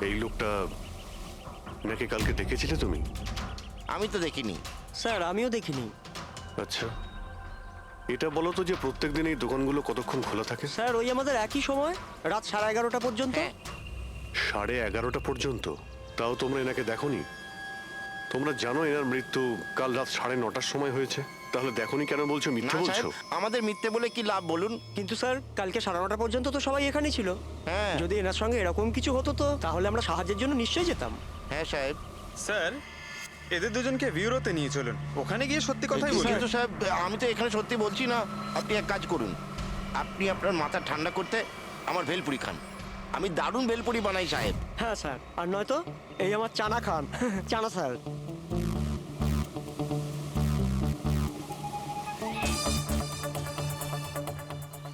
এই লোকটা নাকি কালকে দেখেছিলে তুমি? আমি তো দেখিনি। স্যার আমিও দেখিনি। আচ্ছা, এটা বলো তো যে প্রত্যেকদিন এই দোকানগুলো কতক্ষণ খোলা থাকে? স্যার ওই আমাদের একই সময়, রাত 11:30 পর্যন্ত। হ্যাঁ। 11:30 পর্যন্ত? তাও তোমরা এনাকে দেখোনি? তোমরা জানো এনার মৃত্যু কাল রাত 9:30টার সময় হয়েছে, তাহলে দেখোনি কেন বলছো? না মিথ্যে বলছো? সাহেব, আমাদের মিথ্যে বলে কি লাভ বলুন? কিন্তু স্যার কালকে 9:30 পর্যন্ত তো সবাই এখানেই ছিল। হ্যাঁ যদি এনার সঙ্গে এরকম কিছু হতো তো তাহলে আমরা সাহায্যের জন্য নিশ্চয়ই যেতাম। হ্যাঁ সাহেব। স্যার, এদের দুজনকে ব্যুরোতে নিয়ে চলুন, ওখানে গিয়ে সত্যি কথাই বলুন। কিন্তু সাহেব, আমি তো এখানে সত্যি বলছি না। আপনি এক কাজ করুন, আপনি আপনার মাথা ঠান্ডা করতে আমার ভেলপুরি খান। আমি দারুণ ভেলপুরি বানাই সাহেব। হ্যাঁ স্যার, আর নয়তো এই আমার চানা খান। চানা স্যার।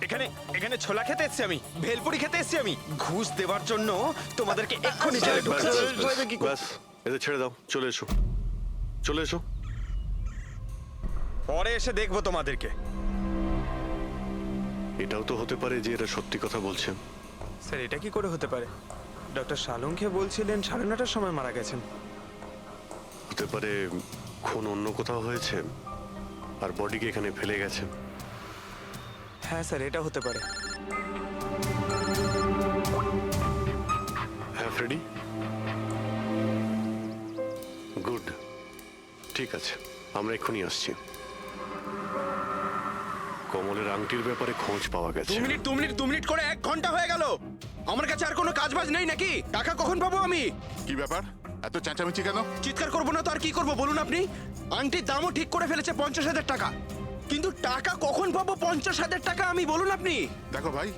এখানে এখানে ছোলা খেতে এসেছি আমি, ভেলপুরি খেতে এসেছি আমি। ঘুষ দেওয়ার জন্য তোমাদেরকে এক্ষুনি জেলে ব্যাস, ঢুকতে ব্যাস, ব্যাস, ব্যাস, এদের ছেড়ে দাও, চলে এসো, চলে এসো। পরে এসে দেখবো তোমাদেরকে। এটাও তো হতে পারে যে এরা সত্যি কথা বলছেন। স্যার, এটা কি করে হতে পারে? ডক্টর সালুঙ্কে বলছিলেন 9:30টার সময় মারা গেছেন। হতে পারে খুন অন্য কোথাও হয়েছে আর বডিকে এখানে ফেলে গেছেন। হ্যাঁ স্যার, এটা হতে পারে। হ্যাঁ ফ্রেডি, গুড, ঠিক আছে, আমরা এক্ষুনি আসছি। কমলের আংটির ব্যাপারে খোঁজ পাওয়া গেছে। 2 মিনিট করে 1 ঘন্টা হয়ে গেল। আমার কাছে আর কোনো কাজ বাজ নেই নাকি? টাকা কখন পাবো আমি? কি ব্যাপার, এত চেঁচামেচি কেন? চিৎকার করবো না তো আর কি করবো বলুন আপনি? আংটির দামও ঠিক করে ফেলেছে 50,000 টাকা, কিন্তু টাকা কখন পাবো 50,000 টাকা আমি বলুন আপনি? দেখো ভাই,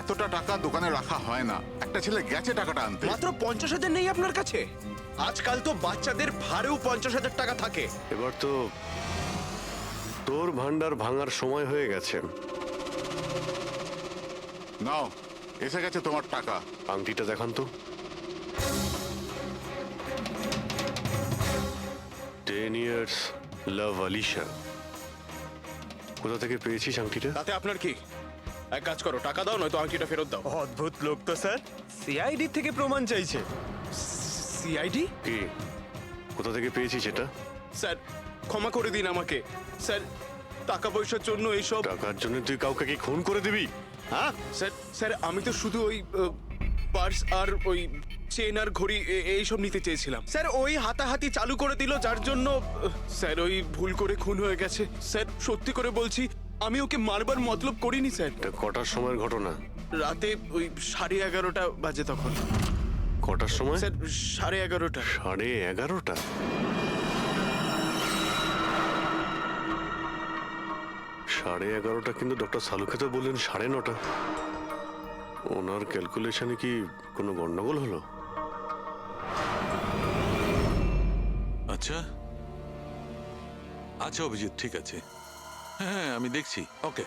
এতটা টাকা দোকানে রাখা হয় না। একটা ছেলে গেছে টাকাটা আনতে। মাত্র 50,000 নেই আপনার কাছে? আজকাল তো বাচ্চাদের ভাড়েও 50,000 টাকা থাকে। এবার তো তোর ভান্ডার ভাঙার সময় হয়ে গেছে। নাও, এসে গেছে তোমার টাকা। আংটিটা দেখান তো। 10 years লাভ আলিশা। কোথা থেকে পেয়েছিস আংটিটা? তাতে আপনার কি? এক কাজ করো, টাকা দাও, নয়তো আংটিটা ফেরত দাও। অদ্ভুত লোক তো স্যার, সিআইডি থেকে প্রমাণ চাইছে। সিআইডি? কি, কোথা থেকে পেয়েছিস এটা? স্যার ক্ষমা করে দিন আমাকে। স্যার টাকা পয়সার জন্য এইসব। টাকার জন্য তুই কাউকে কি খুন করে দিবি? হ্যাঁ, স্যার স্যার আমি তো শুধু ওই পার্স আর ওই চেন আর ঘড়ি এইসব নিতে চেয়েছিলাম। স্যার ওই হাতাহাতি চালু করে দিল, যার জন্য স্যার ওই ভুল করে খুন হয়ে গেছে। স্যার সত্যি করে বলছি, আমি ওকে মারবার মতলব করিনি স্যার। এটা কটার সময়ের ঘটনা? রাতে ওই 11:30 বাজে তখন। কটার সময়? স্যার 11:30। 11:30? সাড়ে 11:30 কিন্তু ডক্টর সালুকে তো বললেন 9:30। ওনার ক্যালকুলেশনে কি কোনো গন্ডগোল হলো? আচ্ছা আচ্ছা অভিজিৎ, ঠিক আছে, হ্যাঁ আমি দেখছি। ওকে,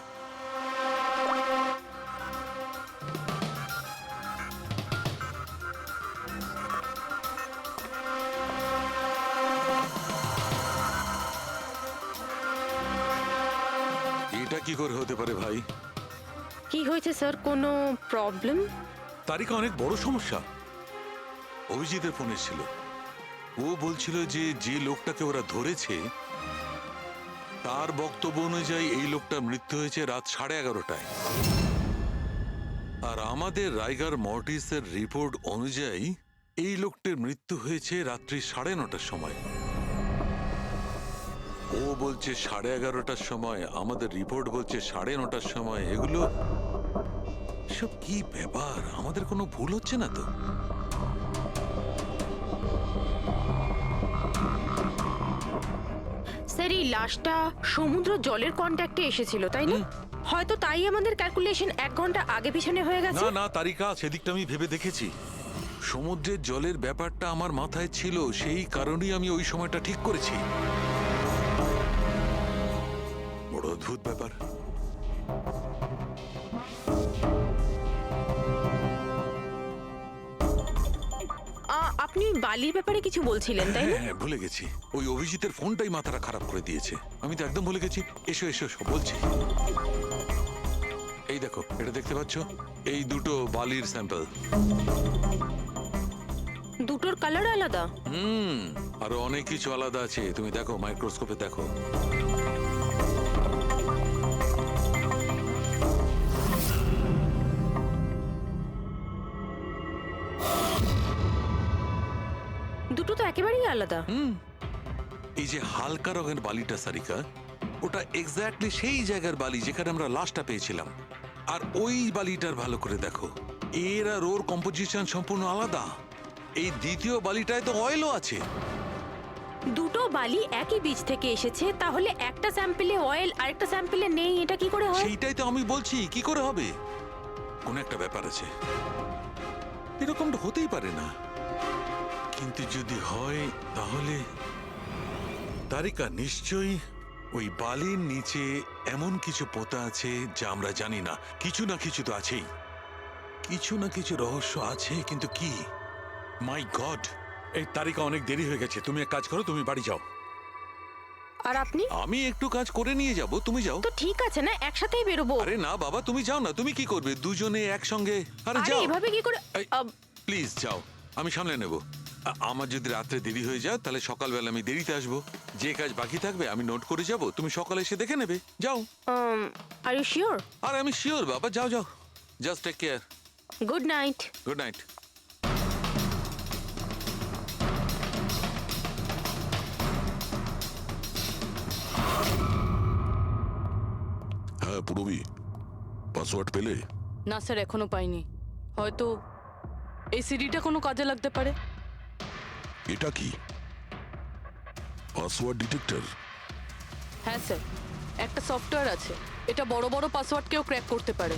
এটা কি করে হতে পারে ভাই? কি হয়েছে স্যার, কোনো প্রবলেম? তারিকা অনেক বড় সমস্যা। অভিজিতের ফোন এসেছিল, ও বলছিল যে যে লোকটাকে ওরা ধরেছে তার বক্তব্য অনুযায়ী এই লোকটার মৃত্যু হয়েছে রাত 11:30টায়, আর আমাদের রাইগার মর্টিসের রিপোর্ট অনুযায়ী এই লোকটির মৃত্যু হয়েছে রাত্রি 9:30টার সময়। ও বলছে 11:30টার সময়, আমাদের রিপোর্ট বলছে 9:30টার সময়। এগুলো সব কি ব্যাপার? আমাদের কোনো ভুল হচ্ছে না তো? স্যার এই লাশটা সমুদ্র জলের কন্ট্যাক্টে এসেছিল, তাই না? হয়তো তাই আমাদের ক্যালকুলেশন 1 ঘন্টা আগে পিছনে হয়ে গেছে। না না তারিকা, সেদিকটা আমি ভেবে দেখেছি। সমুদ্রের জলের ব্যাপারটা আমার মাথায় ছিল, সেই কারণেই আমি ওই সময়টা ঠিক করেছি। বড় অদ্ভুত ব্যাপার। আপনি বালির ব্যাপারে কিছু বলছিলেন, তাই না? হ্যাঁ ভুলে গেছি, ওই অভিজিতের ফোনটাই মাথাটা খারাপ করে দিয়েছে। আমি তো একদম ভুলে গেছি। এসো এসো এসো বলছি। এই দেখো, এটা দেখতে পাচ্ছ? এই দুটো বালির স্যাম্পল। দুটোর কালার আলাদা। আরো অনেক কিছু আলাদা আছে, তুমি দেখো, মাইক্রোস্কোপে দেখো। দুটো তো একেবারেই আলাদা। এই যে হালকা রঙের বালিটা সারিকা, ওটা এক্স্যাক্টলি সেই জায়গার বালি যেখানে আমরা লাশটা পেয়েছিলাম। আর ওই বালিটার ভালো করে দেখো, এর আর ওর কম্পোজিশন সম্পূর্ণ আলাদা। এই দ্বিতীয় বালিটায় তো অয়েলও আছে। দুটো বালি একই বীজ থেকে এসেছে, তাহলে একটা স্যাম্পলে অয়েল আর একটা স্যাম্পলে নেই, এটা কি করে হয়? সেইটাই তো আমি বলছি, কি করে হবে? কোন একটা ব্যাপার আছে, এরকমটা হতেই পারে না। কিন্তু যদি হয় তাহলে তারিকা নিশ্চয়ই ওই বালির নিচে এমন কিছু পোতা আছে যা আমরা জানি না। কিছু না কিছু তো আছেই, কিছু না কিছু রহস্য আছে, কিন্তু কি? মাই গড, এই তারিকা অনেক দেরি হয়ে গেছে। তুমি এক কাজ করো, তুমি বাড়ি যাও, আর আপনি? আমি একটু কাজ করে নিয়ে যাব, তুমি যাও। তো ঠিক আছে না, একসাথেই বেরোবো। আরে না বাবা, তুমি যাও না। তুমি কি করবে দুজনে একসঙ্গে? আরে আরে যাও, এভাবে কি করে? প্লিজ যাও, আমি সামলে নেব। আমার যদি রাত্রে দেরি হয়ে যায় তাহলে সকালবেলা আমি দেরিতে আসবো। যে কাজ বাকি থাকবে আমি নোট করে যাব, তুমি সকালে এসে দেখে নেবে। যাও। Are you sure? আর আমি শিওর বাবা, যাও যাও, just take care. Good night. Good night. হ্যাঁ পুরবি, পাসওয়ার্ড পেলে? না স্যার, এখনো পাইনি। হয়তো এই সিডিটা কোনো কাজে লাগতে পারে। এটা কি পাসওয়ার্ড ডিটেক্টর? হ্যাঁ স্যার, একটা সফটওয়্যার আছে, এটা বড় বড় পাসওয়ার্ডকেও ক্র্যাক করতে পারে।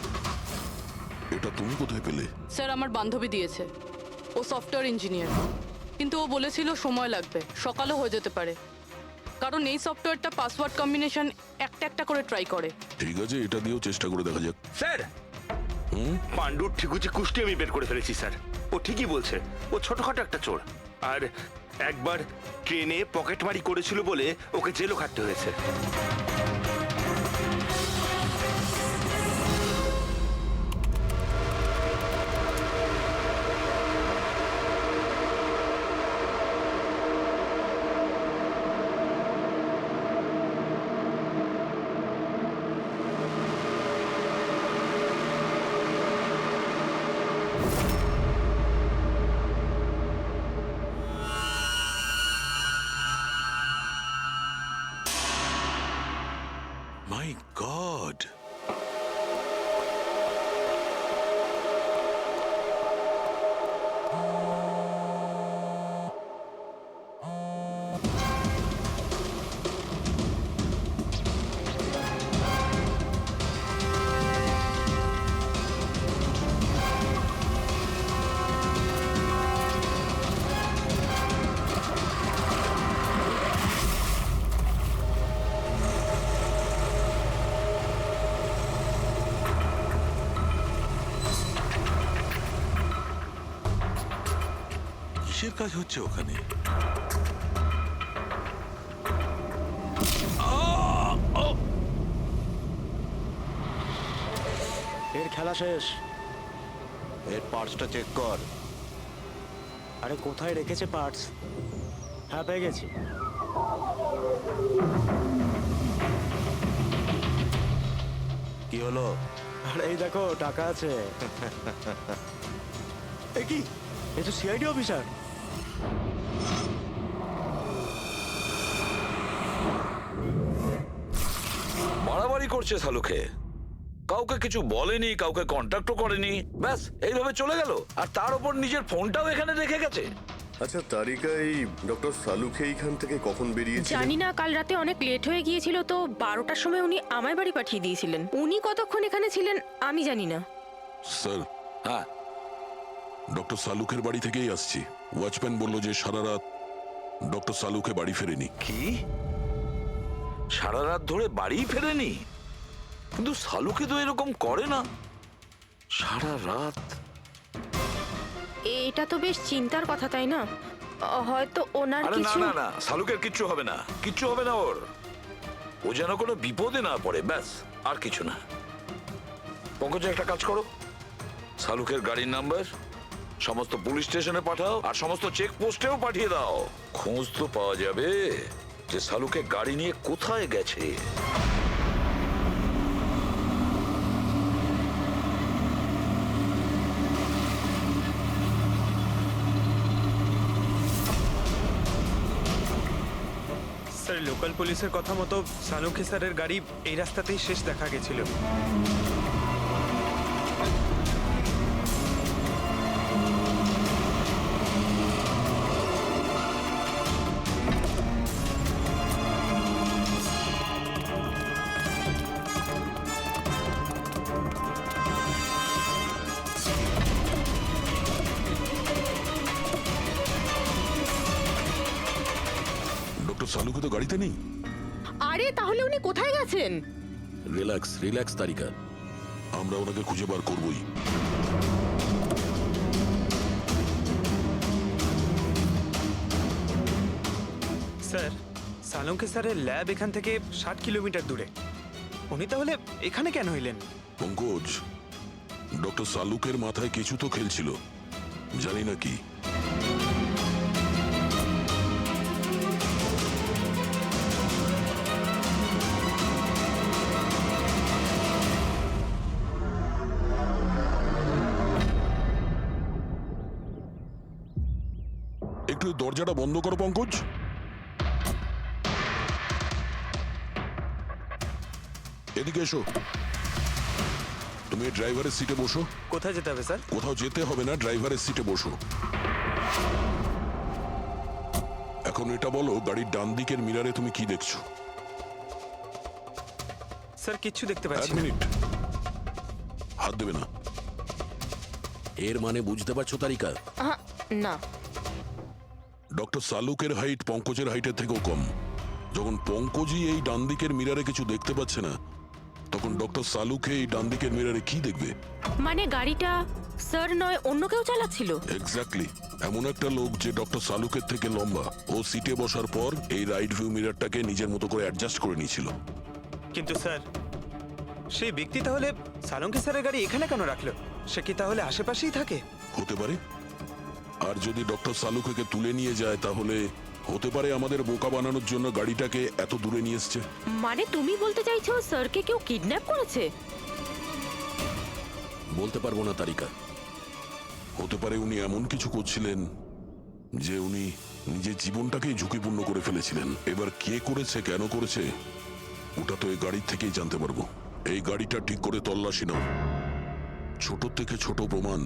এটা তুমি কোথায় পেলে? স্যার, আমার বান্ধবী দিয়েছে। ও সফটওয়্যার ইঞ্জিনিয়ার, কিন্তু ও বলেছিল সময় লাগবে, সকালও হয়ে যেতে পারে, কারণ এই সফটওয়্যারটা পাসওয়ার্ড কম্বিনেশন একটা একটা করে ট্রাই করে। ঠিক আছে, এটা দিয়েও চেষ্টা করে দেখা যাক। স্যার, পাণ্ডুর ঠিকুচি কুষ্টি আমি বের করে ফেলেছি স্যার। ও ঠিকই বলছে, ও ছোটখাটো একটা চোর। আর একবার ট্রেনে পকেটমারি করেছিল বলে ওকে জেলও খাটতে হয়েছে। মাই গড, কিসের কাজ হচ্ছে ওখানে? এর খেলা শেষ। এর পার্টসটা চেক কর। আরে কোথায় রেখেছে পার্টস? হ্যাঁ, পেয়ে গেছি। কি হলো? আরে এই দেখো, টাকা আছে। এ কি? এ তো সিআইডি অফিসার। বাড়াবাড়ি করছে শালুকে, কাউকে কিছু বলেনি, কাউকে কন্ট্যাক্টও করেনি, ব্যাস এইভাবে চলে গেল। আর তার উপর নিজের ফোনটাও এখানে রেখে গেছে। আচ্ছা তারিকা, এই ডক্টর সালুকে এইখান থেকে কখন বেরিয়েছিলেন? জানি না, কাল রাতে অনেক লেট হয়ে গিয়েছিল, তো 12টার সময় উনি আমার বাড়ি পাঠিয়ে দিয়েছিলেন। উনি কতক্ষণ এখানে ছিলেন আমি জানি না। স্যার, হ্যাঁ, ডক্টর সালুকের বাড়ি থেকেই আসছি। ওয়াচম্যান বলল যে সারা রাত ডক্টর সালুকে বাড়ি ফেরেনি। কি সারা রাত ধরে বাড়ি ফেরেনি? কিন্তু শালুকে তো এরকম করে না, সারা রাত। এটা তো বেশ চিন্তার কথা, তাই না? হয়তো ওনার আরে না কিছু। না না, শালুকের কিচ্ছু হবে না, কিচ্ছু হবে না ওর। ও যেন কোনো বিপদে না পড়ে, ব্যাস, আর কিছু না। পঙ্কজ, একটা কাজ করো, শালুকের গাড়ির নাম্বার সমস্ত পুলিশ স্টেশনে পাঠাও আর সমস্ত চেক পোস্টেও পাঠিয়ে দাও। খোঁজ তো পাওয়া যাবে যে সালুকে গাড়ি নিয়ে কোথায় গেছে। স্যার লোকাল পুলিশের কথা মতো সালুকে স্যারের গাড়ি এই রাস্তাতেই শেষ দেখা গেছিল। ডক্টর সালুকে তো গাড়িতে নেই। আরে তাহলে উনি কোথায় গেছেন? রিল্যাক্স তারিকা, আমরা ওনাকে খুঁজে বার করবই। স্যার সালুকে স্যারের ল্যাব এখান থেকে 60 কিলোমিটার দূরে। উনি তাহলে এখানে কেন এলেন? পঙ্কজ, ডক্টর সালুকের মাথায় কিছু তো খেলছিল, জানি না কি। একটু দরজাটা বন্ধ করো পঙ্কজ। এদিকে এসো। তুমি ড্রাইভারের সিটে বসো। কোথায় যেতে হবে স্যার? কোথাও যেতে হবে না, ড্রাইভারের সিটে বসো। এখন এটা বলো, গাড়ির ডান দিকের মিরারে তুমি কি দেখছো? স্যার কিচ্ছু দেখতে এক পাচ্ছি না। মিনিট, হাত দেবে না। এর মানে বুঝতে পারছো তারিকা? না। ডক্টর সালুকের হাইট পঙ্কজের হাইটের থেকেও কম। যখন পঙ্কজই এই ডান দিকের মিরারে কিছু দেখতে পাচ্ছে না, তখন ডক্টর সালুকে এই ডান দিকের মিরারে কি দেখবে? মানে গাড়িটা স্যার নয় অন্য কেউ চালাচ্ছিল? এক্স্যাক্টলি, এমন একটা লোক যে ডক্টর সালুকের থেকে লম্বা। ও সিটে বসার পর এই রাইট ভিউ মিরারটাকে নিজের মতো করে অ্যাডজাস্ট করে নিয়েছিল। কিন্তু স্যার সেই ব্যক্তি তাহলে সালুকে স্যারের গাড়ি এখানে কেন রাখলো? সে কি তাহলে আশেপাশেই থাকে? হতে পারে। আর যদি ডক্টর সালুকে তুলে নিয়ে যায়, তাহলে হতে পারে আমাদের বোকা বানানোর জন্য গাড়িটাকে এত দূরে নিয়ে এসছে। মানে তুমি বলতে চাইছো স্যারকে কেউ কিডন্যাপ করেছে? বলতে পারবো না তারিকা। হতে পারে উনি এমন কিছু করছিলেন যে উনি নিজের জীবনটাকেই ঝুঁকিপূর্ণ করে ফেলেছিলেন। এবার কে করেছে, কেন করেছে, ওটা তো এই গাড়ির থেকেই জানতে পারবো। এই গাড়িটা ঠিক করে তল্লাশি নাও। ছোট থেকে ছোট প্রমাণ।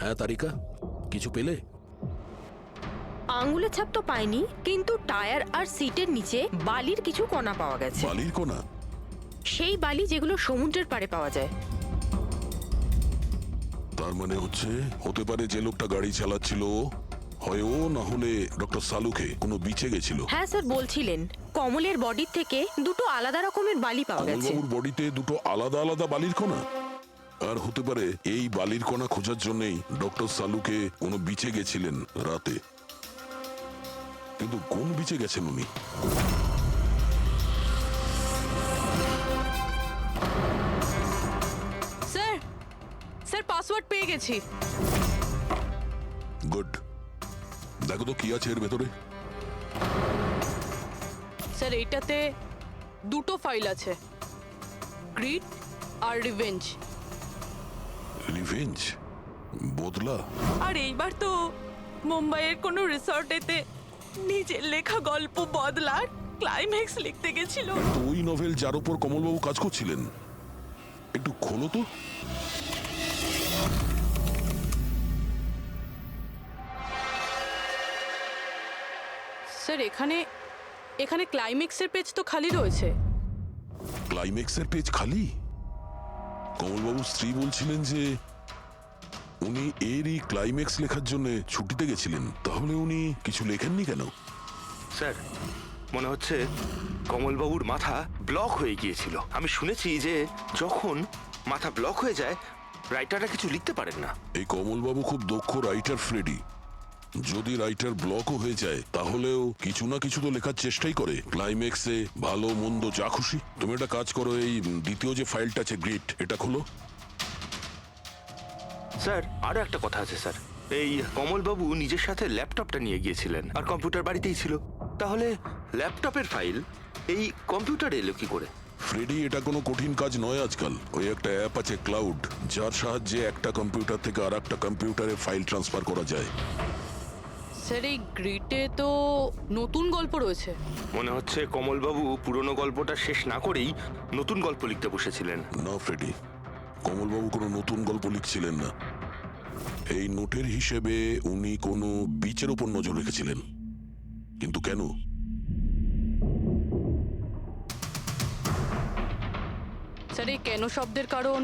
হ্যাঁ তারিকা, কিছু পেলে? আঙ্গুলের ছাপ তো পাইনি, কিন্তু টায়ার আর সিটের নিচে বালির কিছু কণা পাওয়া গেছে। বালির কোনা? সেই বালি যেগুলো সমুদ্রের পাড়ে পাওয়া যায়। তার মানে হতে পারে যে লোকটা গাড়ি চালাচ্ছিল হয় ও, না হলে ডক্টর সালুকে কোনো বিচে গেছিল। হ্যাঁ স্যার বলছিলেন কমলের বডির থেকে দুটো আলাদা রকমের বালি পাওয়া গেছে। কমলবাবুর বডিতে দুটো আলাদা আলাদা বালির কণা। আর হতে পারে এই বালির কণা খোঁজার জন্যই ডক্টর সালুকে কোনো বিচে গেছিলেন রাতে। কিন্তু কোন বিচে গেছেন উনি? স্যার স্যার পাসওয়ার্ড পেয়ে গেছি। গুড, দেখো তো কি আছে এর ভেতরে। স্যার এইটাতে দুটো ফাইল আছে, গ্রিড আর রিভেঞ্জ। রিভেঞ্জ? বদলা? আর এইবার তো মুম্বাইয়ের কোনো রিসর্টেতে নিজের লেখা গল্প বদলার ক্লাইম্যাক্স লিখতে গেছিল। তো ওই নভেল যার উপর কমলবাবু কাজ করছিলেন, একটু খোলো তো। স্যার এখানে এখানে ক্লাইম্যাক্সের পেজ তো খালি রয়েছে। ক্লাইম্যাক্সের পেজ খালি? কমলবাবুর স্ত্রী বলছিলেন যে উনি এরই ক্লাইম্যাক্স লেখার জন্য ছুটিতে গেছিলেন, তাহলে উনি কিছু লেখেননি কেন? স্যার মনে হচ্ছে কমলবাবুর মাথা ব্লক হয়ে গিয়েছিল। আমি শুনেছি যে যখন মাথা ব্লক হয়ে যায় রাইটাররা কিছু লিখতে পারেন না। এই কমলবাবু খুব দক্ষ রাইটার ফ্রেডি। যদি রাইটার ব্লকও হয়ে যায় তাহলেও কিছু না কিছু তো লেখার চেষ্টাই করে, ক্লাইম্যাক্সে ভালো মন্দ যা খুশি। তুমি একটা কাজ করো, এই দ্বিতীয় যে ফাইলটা আছে গ্রিট, এটা খোলো। স্যার আরো একটা কথা আছে স্যার, এই কমলবাবু নিজের সাথে ল্যাপটপটা নিয়ে গিয়েছিলেন আর কম্পিউটার বাড়িতেই ছিল। তাহলে ল্যাপটপের ফাইল এই কম্পিউটারে এলো কি করে? ফ্রেডি, এটা কোনো কঠিন কাজ নয় আজকাল। ওই একটা অ্যাপ আছে ক্লাউড, যার সাহায্যে একটা কম্পিউটার থেকে আর একটা কম্পিউটারে ফাইল ট্রান্সফার করা যায়। স্যার এই গ্রিটে তো নতুন গল্প রয়েছে। মনে হচ্ছে কমলবাবু পুরনো গল্পটা শেষ না করেই নতুন গল্প লিখতে বসেছিলেন। না ফ্রেডি, কমলবাবু কোনো নতুন গল্প লিখছিলেন না। এই নোটের হিসেবে উনি কোনো বিচের ওপর নজর রেখেছিলেন। কিন্তু কেন? স্যার এই কেন শব্দের কারণ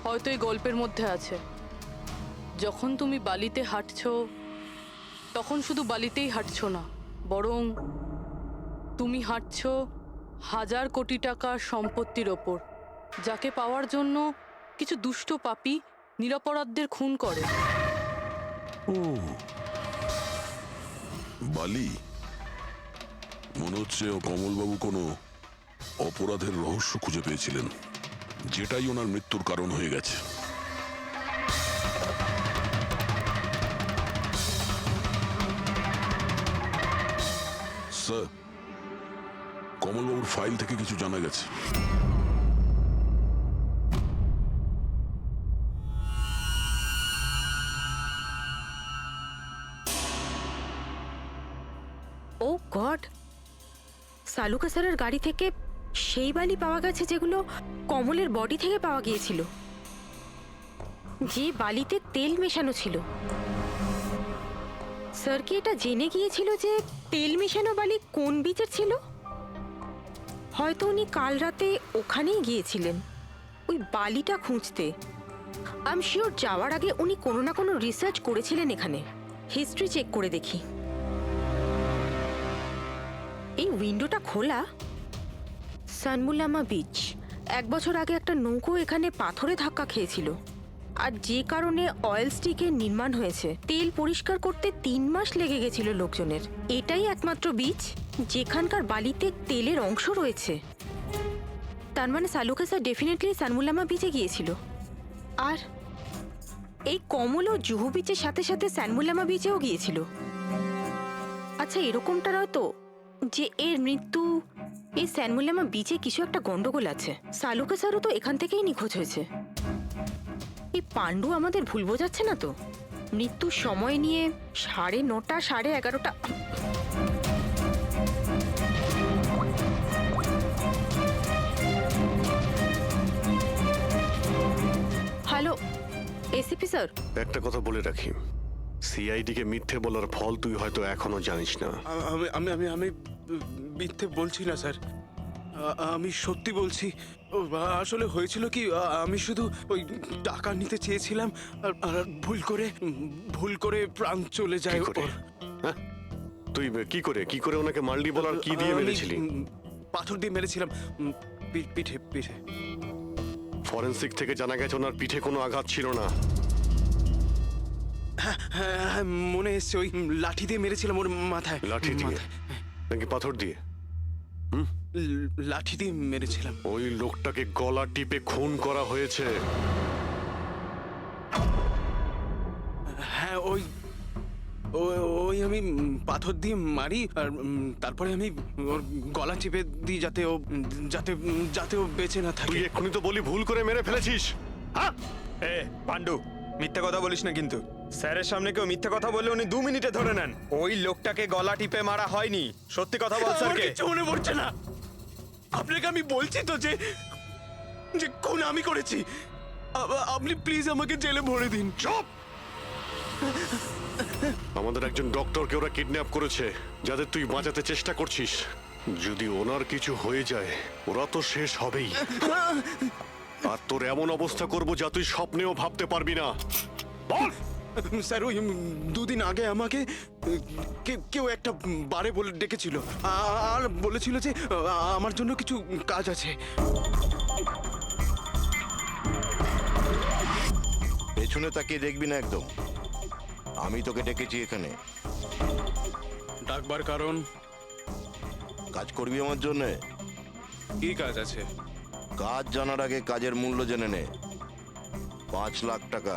হয়তো এই গল্পের মধ্যে আছে। যখন তুমি বালিতে হাঁটছো তখন শুধু বালিতেই হাঁটছো না, বরং তুমি হাঁটছো 1000 কোটি টাকার সম্পত্তির ওপর, যাকে পাওয়ার জন্য কিছু দুষ্ট পাপী নিরপরাধদের খুন করে। ও বালি, মনে হচ্ছে ও কমলবাবু কোনো অপরাধের রহস্য খুঁজে পেয়েছিলেন, যেটাই ওনার মৃত্যুর কারণ হয়ে গেছে। স্যার, কমলবাবুর ফাইল থেকে কিছু জানা গেছে। ও গড, সালুকা স্যারের গাড়ি থেকে সেই বালি পাওয়া গেছে যেগুলো কমলের বডি থেকে পাওয়া গিয়েছিল, যে বালিতে তেল মেশানো ছিল। স্যার কি এটা জেনে গিয়েছিল যে তেল মেশানো বালি কোন বিচের ছিল? হয়তো উনি কাল রাতে ওখানেই গিয়েছিলেন ওই বালিটা খুঁজতে। আই এম শিওর যাওয়ার আগে উনি কোনো না কোনো রিসার্চ করেছিলেন এখানে। হিস্ট্রি চেক করে দেখি। এই উইন্ডোটা খোলা। সানমুলামা বিচ, 1 বছর আগে একটা নৌকো এখানে পাথরে ধাক্কা খেয়েছিল, আর যে কারণে অয়েল স্টিকের নির্মাণ হয়েছে। তেল পরিষ্কার করতে 3 মাস লেগে গেছিল লোকজনের। এটাই একমাত্র বিচ যেখানকার বালিতে তেলের অংশ রয়েছে। তার মানে সালুকা স্যার ডেফিনেটলি সানমুলামা বিচে গিয়েছিল। আর এই কমল ও জুহু বিচের সাথে সাথে সানমুলামা বিচেও গিয়েছিল। আচ্ছা, এরকমটা নয় তো যে এর মৃত্যু এই সানমুলামা বিচে কিছু একটা গন্ডগোল আছে? সালুকা স্যারও তো এখান থেকেই নিখোঁজ হয়েছে। এই পাণ্ডু আমাদের ভুল বোঝাচ্ছে না তো? মৃত্যুর সময় নিয়ে 9:30 11:30। হ্যালো এসিপি স্যার, একটা কথা বলে রাখি, সিআইডি কে মিথ্যে বলার ফল তুই হয়তো এখনো জানিস না। আমি আমি আমি মিথ্যে বলছি না স্যার, আমি সত্যি বলছি। আসলে হয়েছিল কি, আমি শুধু ওই টাকা নিতে চেয়েছিলাম আর ভুল করে প্রাণ চলে যায় কি করে? ওর। হ্যাঁ? তুই কি করে ওনাকে মারলি বলার কি দিয়ে আমি, মেরেছিলি? পাথর দিয়ে মেরেছিলাম, পিঠে পিঠে। ফরেনসিক থেকে জানা গেছে ওনার পিঠে কোনো আঘাত ছিল না। হ্যাঁ, মনে এসছে, ওই লাঠি দিয়ে মেরেছিলাম ওর মাথায়। লাঠি দিয়ে নাকি পাথর দিয়ে? লাঠি দিয়ে মেরেছিলাম। ওই লোকটাকে গলা টিপে খুন করা হয়েছে। হ্যাঁ, ওই আমি পাথর দিয়ে মারি আর তারপরে আমি ওর গলা চিপে দিই যাতে ও বেঁচে না থাকে। তুই এক্ষুনি তো বলি ভুল করে মেরে ফেলেছিস। হ্যাঁ? এ পাণ্ডু, মিথ্যে কথা বলিস না কিন্তু। স্যারের সামনে কেউ মিথ্যে কথা বললে উনি 2 মিনিটে ধরে নেন। ওই লোকটাকে গলা টিপে মারা হয়নি। সত্যি কথা বল স্যারকে। কিছু মনে পড়ছে না। আপনাকে আমি বলছি তো যে খুন আমি করেছি। আপনি প্লিজ আমাকে জেলে ভরে দিন। চুপ! আমাদের একজন ডক্টরকে ওরা কিডন্যাপ করেছে, যাদের তুই বাঁচাতে চেষ্টা করছিস। যদি ওনার কিছু হয়ে যায় ওরা তো শেষ হবেই। আর তোর এমন অবস্থা করব যা তুই স্বপ্নেও ভাবতে পারবি না। বল। স্যার ওই দুদিন আগে আমাকে কেউ একটা বারে বলে ডেকেছিল আর বলেছিল যে আমার জন্য কিছু কাজ আছে। পেছনে তাকিয়ে দেখবি না একদম। আমি তোকে ডেকেছি এখানে। ডাকবার কারণ? কাজ করবি আমার জন্যে? কি কাজ আছে? কাজ জানার আগে কাজের মূল্য জেনে নে। 5 লাখ টাকা।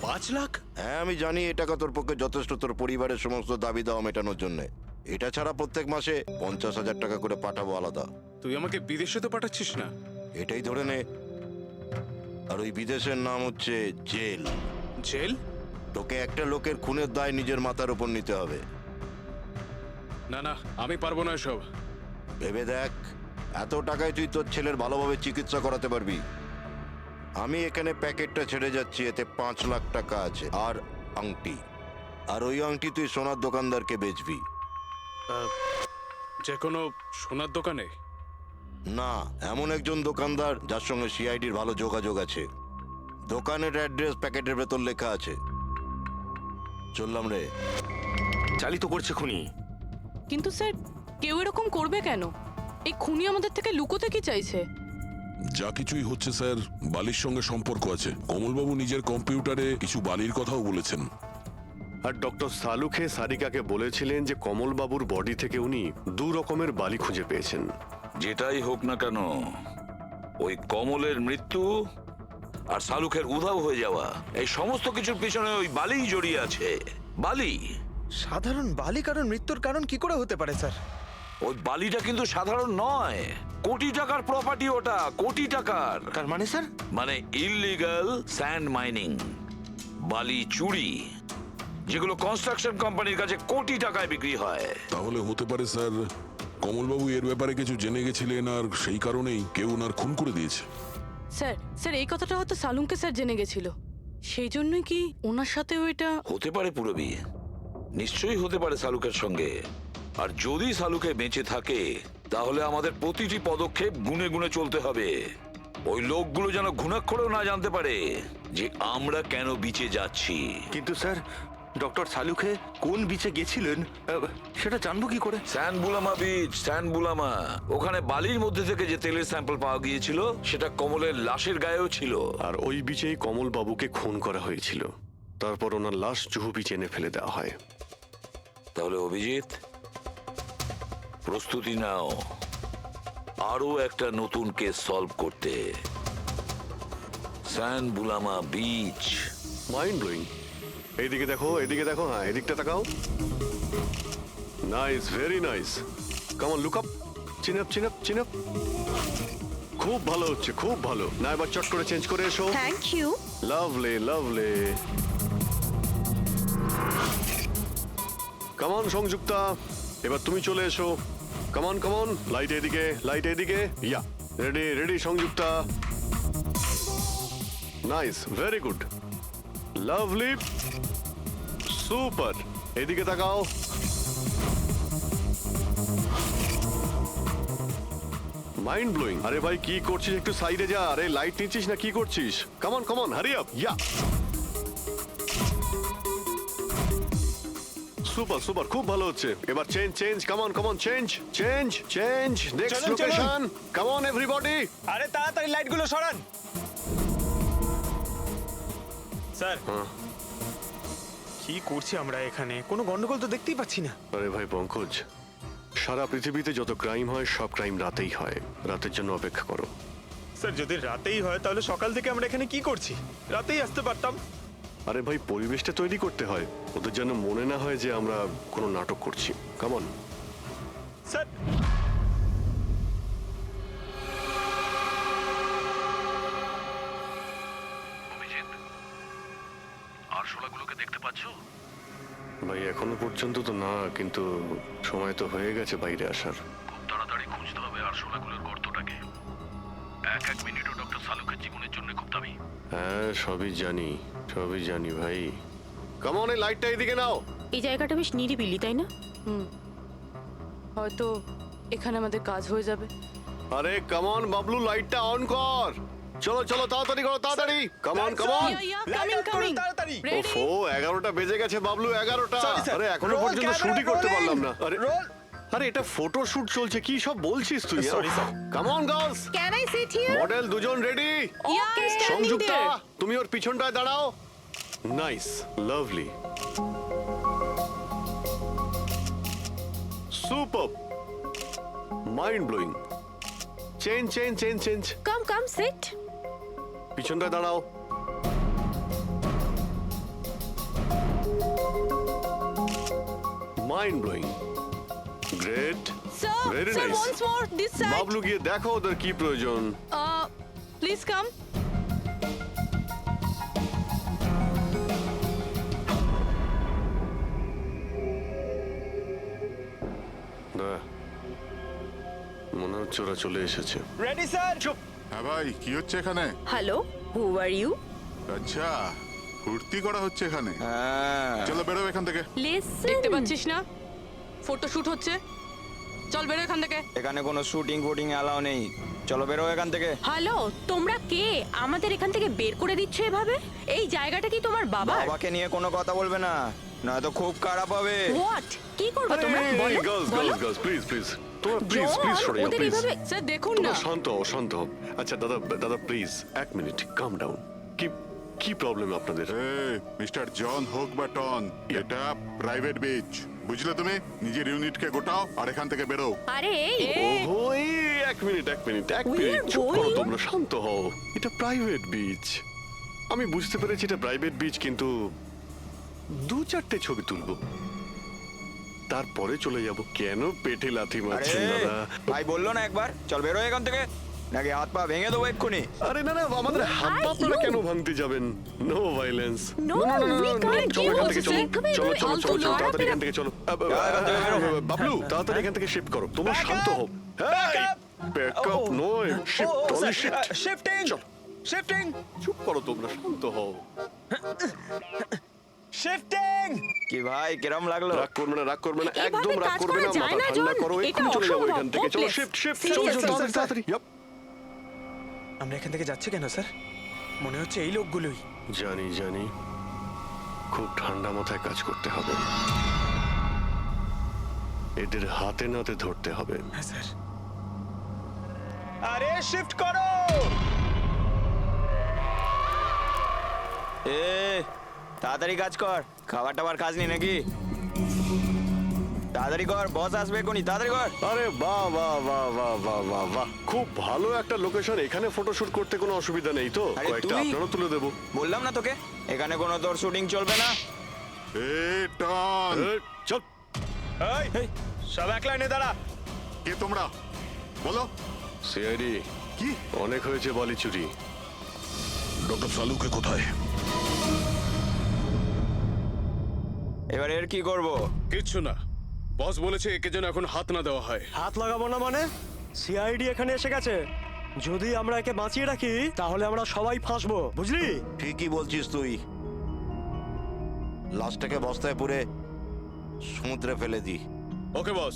5 লাখ? হ্যাঁ, আমি জানি এই টাকা তোর পক্ষে যথেষ্ট তোর পরিবারের সমস্ত দাবি দাওয়া মেটানোর জন্য। এটা ছাড়া প্রত্যেক মাসে 50,000 টাকা করে পাঠাবো আলাদা। তুই আমাকে বিদেশে তো পাঠাচ্ছিস না? এটাই ধরে নে। আর ওই বিদেশের নাম হচ্ছে জেল। জেল? তোকে একটা লোকের খুনের দায় নিজের মাথার উপর নিতে হবে। না না, আমি পারবো না এসব। ভেবে দেখ, এত টাকায় তুই তোর ছেলের ভালোভাবে চিকিৎসা করাতে পারবি। আমি এখানে প্যাকেটটা ছেড়ে যাচ্ছি, এতে 5 লাখ টাকা আছে আর আংটি। আর ওই আংটি তুই সোনার দোকানদারকে বেচবি। যে কোনো সোনার দোকানে? না, এমন একজন দোকানদার যার সঙ্গে সিআইডির ভালো যোগাযোগ আছে। দোকানের অ্যাড্রেস প্যাকেটের ভেতর লেখা আছে। চললাম রে। চালিত করছে খুনি। কিন্তু স্যার, কেউ এরকম করবে কেন? এই খুনি আমাদের থেকে লুকোতে কি চাইছে? যা কিছুই হচ্ছে স্যার, বালির সঙ্গে সম্পর্ক আছে। কমলবাবু নিজের কম্পিউটারে কিছু বালির কথাও বলেছেন। আর ডক্টর সালুখে সারিকাকে বলেছিলেন যে কমলবাবুর বডি থেকে উনি 2 রকমের বালি খুঁজে পেয়েছেন। যেটাই হোক না কেন, ওই কমলের মৃত্যু আর শালুকের উধাও হয়ে যাওয়া, এই সমস্ত কিছুর পিছনে ওই বালিই জড়িয়ে আছে। বালি। সাধারণ বালি কারণ মৃত্যুর কারণ কি করে হতে পারে স্যার? ওই বালিটা কিন্তু সাধারণ নয়, কোটি টাকার প্রপার্টি ওটা, কোটি টাকার। তার মানে স্যার? মানে ইললিগাল স্যান্ড মাইনিং, বালি চুরি, যেগুলো কনস্ট্রাকশন কোম্পানির কাছে কোটি টাকায় বিক্রি হয়। তাহলে হতে পারে স্যার কমলবাবু এর ব্যাপারে কিছু জেনে গেছিলেন আর সেই কারণেই কেউ ওনার খুন করে দিয়েছে। স্যার স্যার এই কথাটা হয়তো সালুমকে স্যার জেনে গেছিল, সেই জন্যই কি ওনার সাথেও এটা? হতে পারে পুরবি, নিশ্চয়ই হতে পারে শালুকের সঙ্গে। আর যদি শালুকে বেঁচে থাকে তাহলে আমাদের প্রতিটি পদক্ষেপ গুনে গুনে চলতে হবে। ওই লোকগুলো যেন ঘুণাক্ষরেও না জানতে পারে যে আমরা কেন বিচে যাচ্ছি। কিন্তু স্যার, ডক্টর সালুখে কোন বিচে গেছিলেন সেটা জানবো কি করে? স্যানবুলামা বিচ, স্যানবুলামা। ওখানে বালির মধ্যে থেকে যে তেলের স্যাম্পল পাওয়া গিয়েছিল সেটা কমলের লাশের গায়েও ছিল। আর ওই বিচেই কমলবাবুকে খুন করা হয়েছিল। তারপর ওনার লাশ জুহু বিচে এনে ফেলে দেওয়া হয়। তাহলে অভিজিৎ, প্রস্তুতি নাও আরো একটা নতুন কেস সলভ করতে। স্যানবুলামা বিচ। Mind blowing. এইদিকে দেখো, এদিকে দেখো, হ্যাঁ এদিকটা তাকাও। Nice, very nice. Come on, look up, chin up, chin up, chin up. খুব ভালো হচ্ছে, খুব ভালো। না এবার চট করে চেঞ্জ করে এসো। Thank you. Lovely, lovely. Come on Sanjukta, এবার তুমি চলে এসো। Come on, come on. Light এদিকে, লাইট এদিকে। Yeah, ready, ready Sanjukta. Nice, very good, lovely, super. এদিকে তাকাও। Mind blowing. আরে ভাই কি করছিস? একটু সাইডে যা। আরে লাইট নিচ্ছিস না কি করছিস? Come on, come on, hurry up. Yeah, super, super, খুব ভালো হচ্ছে। এবার change, change, come on, come on, change, change, change. Next চলুন, চলুন। লোকেশন। Come on everybody. আরে তাড়াতাড়ি লাইটগুলো সরান। স্যার, কি করছি আমরা এখানে? কোনো গন্ডগোল তো দেখতেই পাচ্ছি না। আরে ভাই পঙ্কজ, সারা পৃথিবীতে যত ক্রাইম হয় সব ক্রাইম রাতেই হয়। রাতের জন্য অপেক্ষা করো। স্যার, যদি রাতেই হয় তাহলে সকাল থেকে আমরা এখানে কি করছি? রাতেই আসতে পারতাম। আরে ভাই পরিবেশটা তৈরি করতে হয়, ওদের যেন মনে না হয় যে আমরা কোনো নাটক করছি। Come on. স্যার, আরশোলাগুলোকে দেখতে পাচ্ছো? ভাই এখনো পর্যন্ত তো না, কিন্তু সময় তো হয়ে গেছে বাইরে আসার। খুব তাড়াতাড়ি খুঁজতে হবে আরশোলাগুলোর গর্তটাকে। এক মিনিটও ডক্টর সালুকের জীবনের জন্য খুব দামি। হ্যাঁ সবই জানি, সবই জানি ভাই। কাম অন, এই লাইটটা এদিকে নাও। এই জায়গাটা বেশ নিরিবিলি, তাই না? হয়তো এখানে আমাদের কাজ হয়ে যাবে। আরে কাম অন বাবলু, লাইটটা অন কর। চলো চলো তাড়াতাড়ি করো তাড়াতাড়ি কামান কামান কামিং তাড়াতাড়ি ওফো 11টা বেজে গেছে বাবলু 11টা Sorry, sir. আরে এখনো Roll পর্যন্ত camera শুটই করতে rolling. পারলাম না আরে Roll. আরে এটা ফটো শুট চলছে কি সব বলছিস তুই Sorry, sir. Come on girls can I sit here? Model দুজন ready okay standing Sanjukta there. তুমি ওর পিছনটায় দাঁড়াও nice lovely super mind blowing change change change change come sit. পিছনটায় দাঁড়াও mind blowing great sir Very sir nice. Once more this side Bablu গিয়ে দেখো ওদের কি প্রয়োজন প্লিজ কাম না মনে হচ্ছে ওরা চলে এসেছে রেডি স্যার চুপ হ্যাঁ ভাই কি হচ্ছে এখানে হ্যালো, হু আর ইউ? আচ্ছা ফুর্তি করা হচ্ছে এখানে হ্যাঁ চলো বেরো এখান থেকে লিসেন। দেখতে পাচ্ছিস না ফটো শুট হচ্ছে চল বেরো এখান থেকে এখানে কোনো শুটিং ফুটিং অ্যালাউ নেই চলো বেরো এখান থেকে হ্যালো, তোমরা কে আমাদের এখান থেকে বের করে দিচ্ছ এভাবে? এই জায়গাটা কি তোমার বাবার? বাবাকে নিয়ে কোনো কথা বলবে না নয়তো খুব খারাপ হবে হোয়াট? কি করবে তোমরা? বলো, গার্লস বলো। গার্লস গার্লস প্লিজ প্লিজ তোমরা প্লিজ জন, প্লিজ সরে যাও ওদের প্লিজ এভাবে স্যার দেখুন না তোমরা শান্ত হও শান্ত হও আচ্ছা দাদা দাদা প্লিজ এক মিনিট কাম ডাউন কি কি প্রবলেম আপনাদের মিস্টার জন হোক বা টন এটা প্রাইভেট বিচ বুঝলে তুমি নিজের ইউনিটকে গোটাও আর এখান থেকে বেরো আরে এই ওহো এই এক মিনিট We are চুপ করো going- তোমরা শান্ত হও এটা প্রাইভেট বিচ আমি বুঝতে পেরেছি এটা প্রাইভেট বিচ কিন্তু 2-4টে ছবি তুলবো তারপরে চলে যাব কেন পেটে লাথি আরে মারছেন দাদা ভাই বললো না একবার চল বেরো এখান থেকে নাকি হাত পা ভেঙে দেবো এক্ষুনি আরে না না আমাদের হাত পা আপনারা কেন ভাঙতে যাবেন no violence No, we can't চলো এখান do থেকে this. চলো এভাবে চলো চলো ফালতু চলো চলো লড়াই তাড়াতাড়ি পেরা- এখান থেকে চলো এখান থেকে বেরো। বাবলু তাড়াতাড়ি এখান থেকে শিফট করো তোমরা শান্ত হও ব্যাকআপ নয় শিফট অনলি শিফট শিফটিং চলো। শিফটিং চুপ করো তোমরা শান্ত হও শিফটিং কি ভাই কিরম লাগলো রাগ করবে না রাগ করবে না এভাবে একদম রাগ কাজ করবে করা না যায় মাথা না, ঠান্ডা জন। করো এটা এক্ষুনি চলে যাবো অসম্ভব, এখান থেকে চলো hopeless. শিফট শিফট চলো Seriously, চলো তাড়াতাড়ি তাড়াতাড়ি Yup. আমরা এখান থেকে যাচ্ছি কেন স্যার মনে হচ্ছে এই লোকগুলোই জানি জানি খুব ঠান্ডা মাথায় কাজ করতে হবে এদের হাতে নাতে ধরতে হবে হ্যাঁ স্যার আরে শিফট করো এ তাড়াতাড়ি কাজ কর খাবার টাবার কাজ নেই নাকি তাড়াতাড়ি কর বস আসবে এখনই তাড়াতাড়ি কর আরে বাহ বাহ বাহ বাহ বাহ বাহ বাহ খুব ভালো একটা লোকেশন এখানে ফটোশুট করতে কোনো অসুবিধা নেই তো আরে কয়েকটা তুই- আপনারও তুলে দেবো বললাম না তোকে এখানে কোনো তোর শুটিং চলবে না এ টন চল এই সব এক লাইনে দাঁড়া কে তোমরা বলো সিআইডি কি অনেক হয়েছে বালি চুরি ডক্টর সালুকে কোথায় এবার এর কি করব কিচ্ছু না বস বলেছে একে যেন এখন হাত না দেওয়া হয় হাত লাগাবো না মানে সিআইডি এখানে এসে গেছে যদি আমরা একে বাঁচিয়ে রাখি তাহলে আমরা সবাই ফাঁসবো বুঝলি? ঠিকই বলছিস তুই লাশটাকে বস্তায় পুরে সমুদ্রে ফেলে দি ওকে বস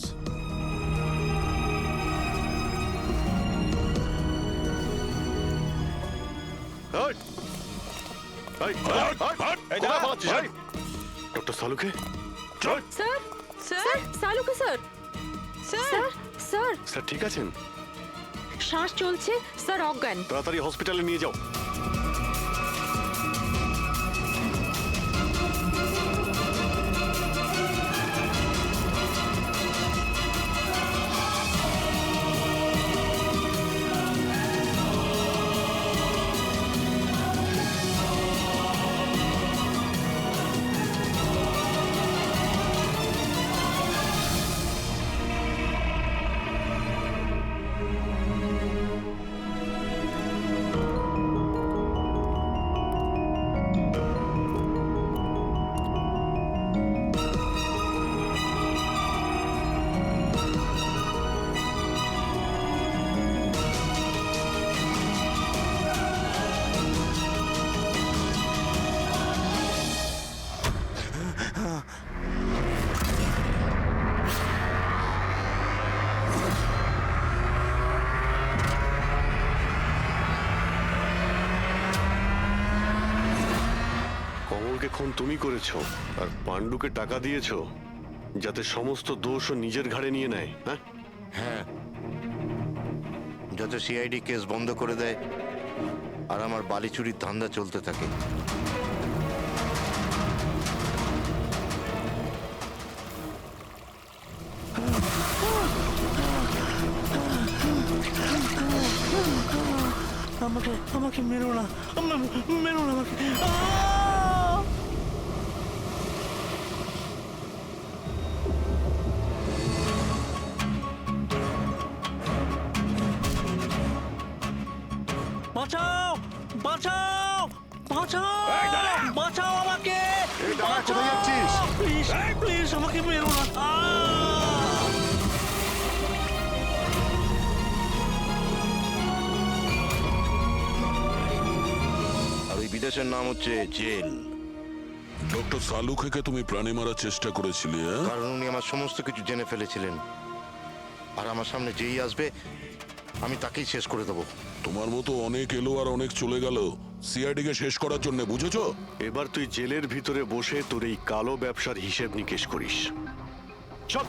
ডক্টর সালুকে চল স্যার স্যার সালুকে স্যার স্যার স্যার স্যার ঠিক আছেন শ্বাস চলছে স্যার অজ্ঞান তাড়াতাড়ি হসপিটালে নিয়ে যাও কমলকে খুন তুমি করেছো আর পাণ্ডুকে টাকা দিয়েছো যাতে সমস্ত দোষ ও নিজের ঘাড়ে নিয়ে নেয়, হ্যাঁ? হ্যাঁ, যাতে সিআইডি কেস বন্ধ করে দেয় আর আমার বালি চুরির ধান্দা চলতে থাকে। আমাকে আমাকে মেরো না, মেরো না আমাকে। বাঁচাও, বাঁচাও, বাঁচাও, বাঁচাও আমাকে। কোথায় যাচ্ছিস? প্লিজ প্লিজ আমাকে মেরো না। আর ওই বিদেশের নাম হচ্ছে জেল। ডক্টর সালুখেকে তুমি প্রাণে মারার চেষ্টা করেছিলে, হ্যাঁ? কারণ উনি আমার সমস্ত কিছু জেনে ফেলেছিলেন, আর আমার সামনে যেই আসবে আমি তাকেই শেষ করে দেবো। তোমার মতো অনেক এলো আর অনেক চলে গেল সিআইডি কে শেষ করার জন্য, বুঝেছো? এবার তুই জেলের ভিতরে বসে তোর এই কালো ব্যবসার হিসেব নিকেশ করিস। চল।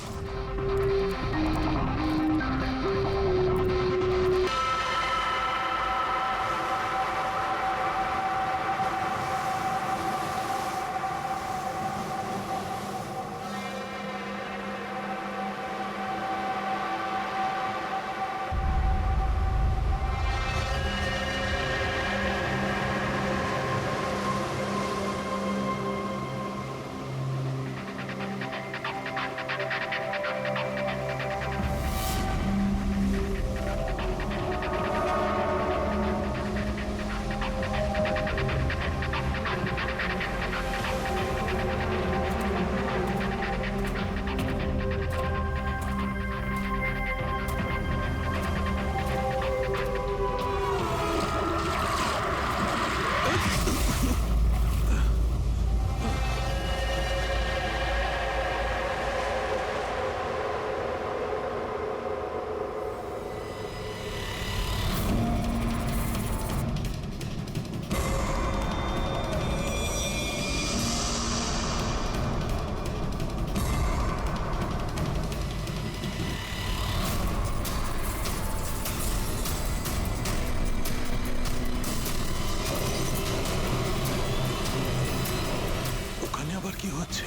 ওখানে আবার কি হচ্ছে?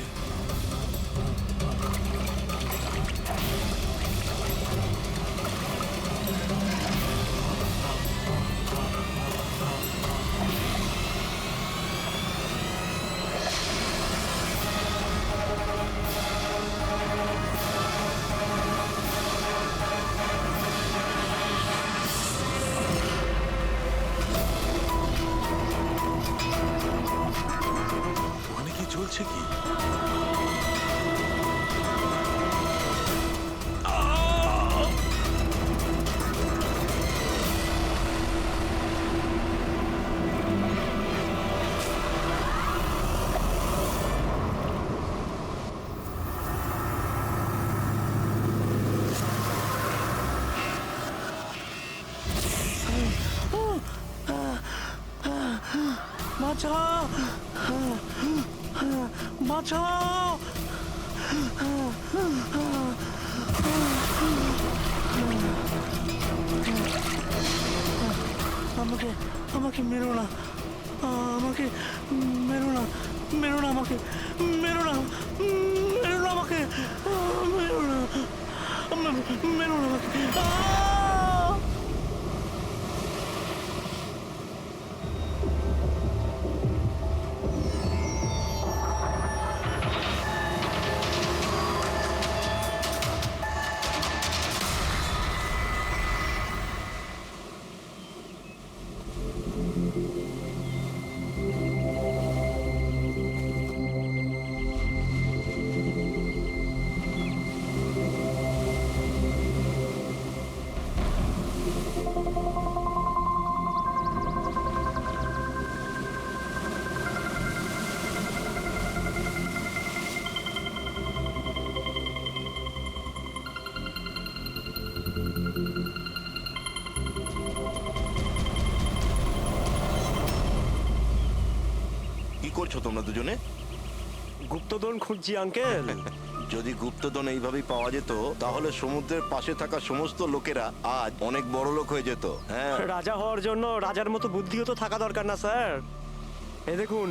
ওখানে কি চলছে কি? বাঁচাও, বাঁচাও। আমাকে আমাকে মেরো না, আমাকে মেরো না, মেরো না আমাকে, মেরো না, মেরো না আমাকে, মেরো না, মেরো না আমাকে। করছো তোমরা দুজনে? গুপ্তধন খুঁজছি আঙ্কেল। যদি গুপ্তধন এইভাবেই পাওয়া যেত তাহলে সমুদ্রের পাশে থাকা সমস্ত লোকেরা আজ অনেক বড় লোক হয়ে যেত। হ্যাঁ, রাজা হওয়ার জন্য রাজার মতো বুদ্ধিও তো থাকা দরকার না স্যার? এই দেখুন,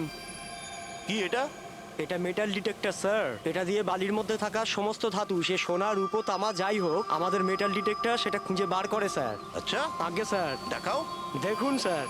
কি এটা? এটা মেটাল ডিটেক্টর স্যার। এটা দিয়ে বালির মধ্যে থাকা সমস্ত ধাতু, সে সোনা রূপো তামা যাই হোক, আমাদের মেটাল ডিটেক্টর সেটা খুঁজে বার করে স্যার। আচ্ছা, আগে স্যার দেখাও। দেখুন স্যার।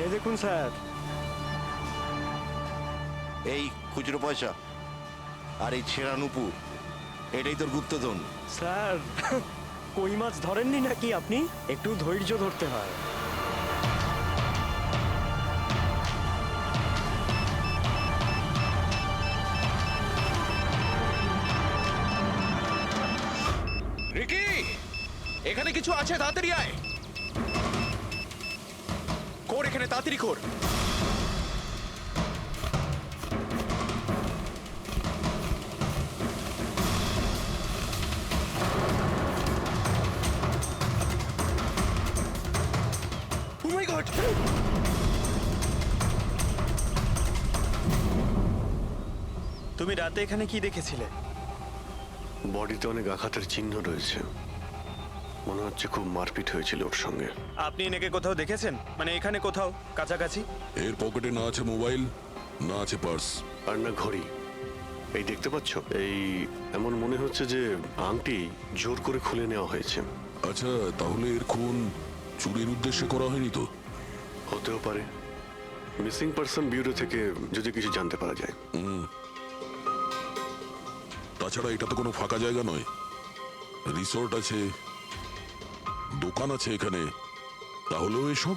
এই দেখুন স্যার। এই খুচরো পয়সা আর এই ছেঁড়া নুপুর, এটাই তোর গুপ্তধন। স্যার, কই মাছ ধরেননি নাকি আপনি? একটু ধৈর্য ধরতে হয়। রিকি, এখানে কিছু আছে, তাড়াতাড়ি আয়। কর এখানে, তাড়াতাড়ি কর। Oh my God! তুমি রাতে এখানে কি দেখেছিলে? বডিতে অনেক আঘাতের চিহ্ন রয়েছে, মনে হচ্ছে খুব মারপিট হয়েছিল ওর সঙ্গে। আপনি এনাকে কোথাও দেখেছেন? মানে এখানে কোথাও কাছাকাছি? এর পকেটে না আছে মোবাইল, না আছে পার্স। আর না ঘড়ি। এই দেখতে পাচ্ছ, এই এমন মনে হচ্ছে যে আংটি জোর করে খুলে নেওয়া হয়েছে। আচ্ছা, তাহলে এর খুন চুরির উদ্দেশ্যে করা হয়নি তো? হতেও পারে। মিসিং পারসন ব্যুরো থেকে যদি কিছু জানতে পারা যায়। তাছাড়া এটা তো কোনো ফাঁকা জায়গা নয়, রিসোর্ট আছে, দোকান আছে এখানে, তাহলেও এসব?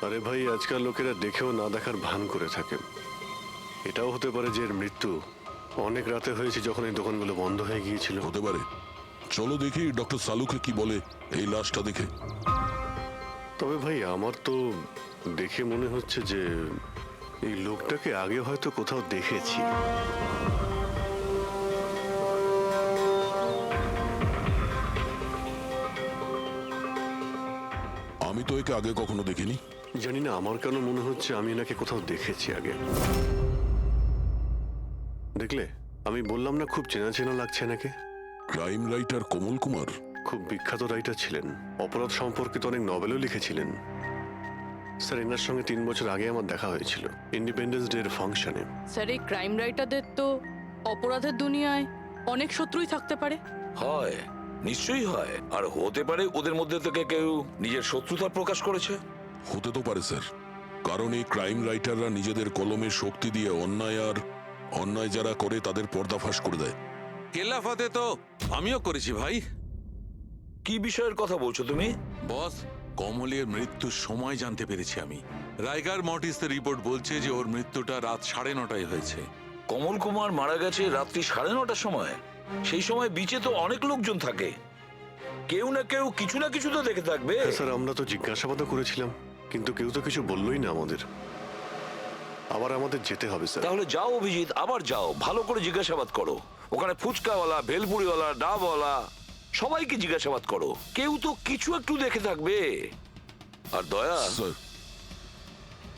আরে ভাই, আজকাল লোকেরা দেখেও না দেখার ভান করে থাকে। এটাও হতে পারে যে এর মৃত্যু অনেক রাতে হয়েছে, যখন এই দোকানগুলো বন্ধ হয়ে গিয়েছিল। হতে পারে। চলো দেখি ডক্টর সালুকে কি বলে এই লাশটা দেখে। তবে ভাই, আমার তো দেখে মনে হচ্ছে যে এই লোকটাকে আগে হয়তো কোথাও দেখেছি। আমি তো একে আগে কখনো দেখিনি। জানি না, আমার কেন মনে হচ্ছে আমি এনাকে কোথাও দেখেছি আগে। দেখলে, আমি বললাম না খুব চেনা চেনা লাগছে এনাকে। ক্রাইম রাইটার কমল কুমার খুব বিখ্যাত রাইটার ছিলেন, অপরাধ সম্পর্কিত অনেক নভেলও লিখেছিলেন। স্যার, এনার সঙ্গে 3 বছর আগে আমার দেখা হয়েছিল ইন্ডিপেন্ডেন্স ডে এর ফাংশনে। স্যার, এই ক্রাইম রাইটারদের তো অপরাধের দুনিয়ায় অনেক শত্রুই থাকতে পারে। হয়, নিশ্চয়ই হয়। আর হতে পারে ওদের মধ্যে থেকে কেউ নিজের শত্রুতা প্রকাশ করেছে। হতে তো পারে স্যার, কারণ এই ক্রাইম রাইটাররা নিজেদের কলমের শক্তি দিয়ে অন্যায় যারা করে তাদের পর্দাফাশ করে দেয়। কেল্লাফাতে তো আমিও করেছি ভাই। কি বিষয়ের কথা বলছো তুমি? বস, কমলের মৃত্যুর সময় জানতে পেরেছি আমি। রাইগার মর্টিসের রিপোর্ট বলছে যে ওর মৃত্যুটা রাত 9:30 হয়েছে। কমল কুমার মারা গেছে রাত্রি 9:30টার সময়। সেই সময় বিচে তো অনেক লোকজন থাকে, কেউ না কেউ কিছু না কিছু তো দেখে থাকবে। হ্যাঁ স্যার, আমরা তো জিজ্ঞাসাবাদও করেছিলাম, কিন্তু কেউ তো কিছু বললোই না আমাদের। আবার আমাদের যেতে হবে স্যার। তাহলে যাও অভিজিৎ, আবার যাও, ভালো করে জিজ্ঞাসাবাদ করো। ওখানে ফুচকাওয়ালা, ভেলপুরিওয়ালা, ডাবওয়ালা সবাইকে জিজ্ঞাসাবাদ করো, কেউ তো কিছু একটু দেখে থাকবে। আর দয়া, স্যার,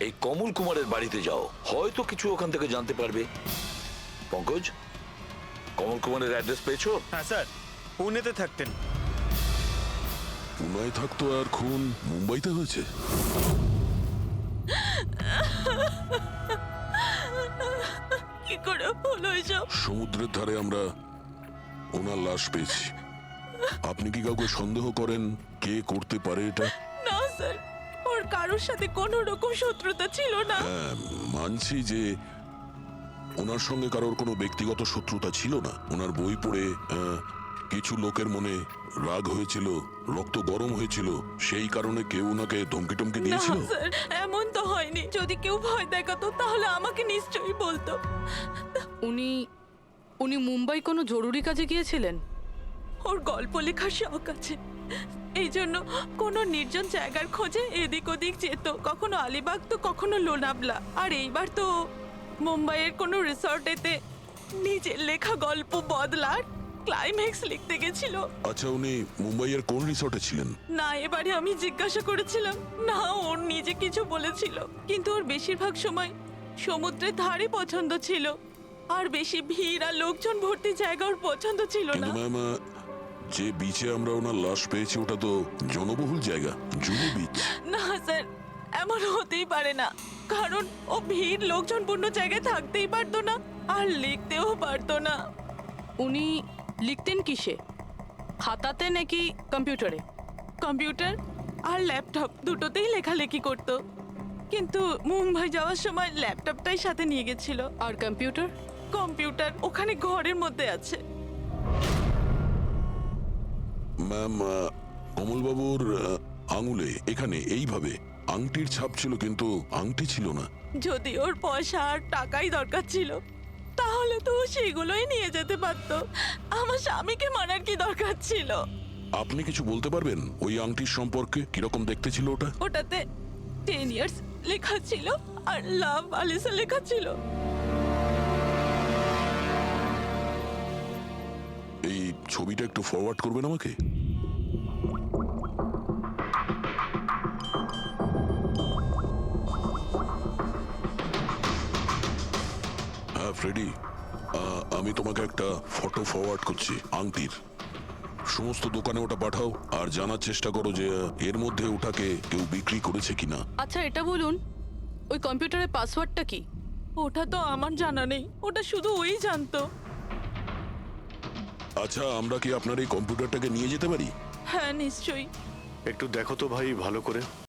এই কমল কুমারের বাড়িতে যাও, হয়তো কিছু ওখান থেকে জানতে পারবে। পঙ্কজ, কমল কুমারের অ্যাড্রেস পেয়েছো? হ্যাঁ স্যার, পুনেতে থাকতেন। পুনায় থাকতো আর খুন মুম্বাইতে হয়েছে। কি করে হলো এসব? সমুদ্রের ধারে আমরা ওনার লাশ পেয়েছি। আপনি কি কাউকে সন্দেহ করেন কে করতে পারে এটা? না স্যার, ওর কারোর সাথে কোনো রকম শত্রুতা ছিল না। হ্যাঁ, মানছি যে ওনার সঙ্গে কারোর কোনো ব্যক্তিগত শত্রুতা ছিল না। ওনার বই পড়ে কিছু লোকের মনে রাগ হয়েছিল, রক্ত গরম হয়েছিল, সেই কারণে কেউ ওনাকে ধমকি টমকি দিয়েছিল। স্যার এমন তো হয়নি। যদি কেউ ভয় দেখাতো তাহলে আমাকে নিশ্চয়ই বলতো। উনি উনি মুম্বাই কোনো জরুরি কাজে গিয়েছিলেন? ওর গল্প লেখার শখ আছে, এই জন্য কোনো নির্জন জায়গার খোঁজে এদিক ওদিক যেত, কখনো আলিবাগ তো কখনো লোনাবলা। আর এইবার তো মুম্বাইয়ের কোনো রিসর্টেতে নিজের লেখা গল্প বদলার ক্লাইম্যাক্স লিখতে গেছিল। আচ্ছা, উনি মুম্বাইয়ের কোন রিসর্টে ছিলেন? না, এবারে আমি জিজ্ঞাসা করেছিলাম না, ওর নিজে কিছু বলেছিল, কিন্তু ওর বেশিরভাগ সময় সমুদ্রের ধারে পছন্দ ছিল, আর বেশি ভিড় আর লোকজন ভর্তি জায়গা ওর পছন্দ ছিল না। কিন্তু ম্যাম, যে বিচে আমরা ওনার লাশ পেয়েছি ওটা তো জনবহুল জায়গা, জুহু বিচ। না স্যার, এমন হতেই পারে না, কারণ ও ভিড় লোকজনপূর্ণ জায়গায় থাকতেই পারতো না আর লিখতেও পারতো না। উনি লিখতেন কিসে, খাতাতে নাকি কম্পিউটারে? কম্পিউটার আর ল্যাপটপ দুটোতেই লেখালেখি করতো, কিন্তু মুম্বাই যাওয়ার সময় ল্যাপটপটাই সাথে নিয়ে গেছিল। আর কম্পিউটার? কম্পিউটার ওখানে ঘরের মধ্যে আছে। ম্যাম, কমলবাবুর আঙুলে এখানে এইভাবে আংটির ছাপ ছিল, কিন্তু আংটি ছিল না। যদি ওর পয়সা আর টাকাই দরকার ছিল তাহলে তো ও সেগুলোই নিয়ে যেতে পারতো। আমার স্বামীকে মারার কি দরকার ছিল? আপনি কিছু বলতে পারবেন ওই আংটির সম্পর্কে? কিরকম দেখতে ছিল ওটা? ওটাতে 10 ইয়ার্স লেখা ছিল আর লাভ আলিসা লেখা ছিল। এই ছবিটা একটু ফরওয়ার্ড করবেন আমাকে? হ্যাঁ ফ্রেডি, আমি তোমাকে একটা ফটো ফরওয়ার্ড করছি আংটির। সমস্ত দোকানে ওটা পাঠাও আর জানার চেষ্টা করো যে এর মধ্যে ওটাকে কেউ বিক্রি করেছে কিনা। আচ্ছা এটা বলুন, ওই কম্পিউটারের পাসওয়ার্ডটা কি? ওটা তো আমার জানা নেই, ওটা শুধু ওই জানতো। আচ্ছা, আমরা কি আপনার এই কম্পিউটারটাকে নিয়ে যেতে পারি? হ্যাঁ নিশ্চয়ই। একটু দেখো তো ভাই ভালো করে।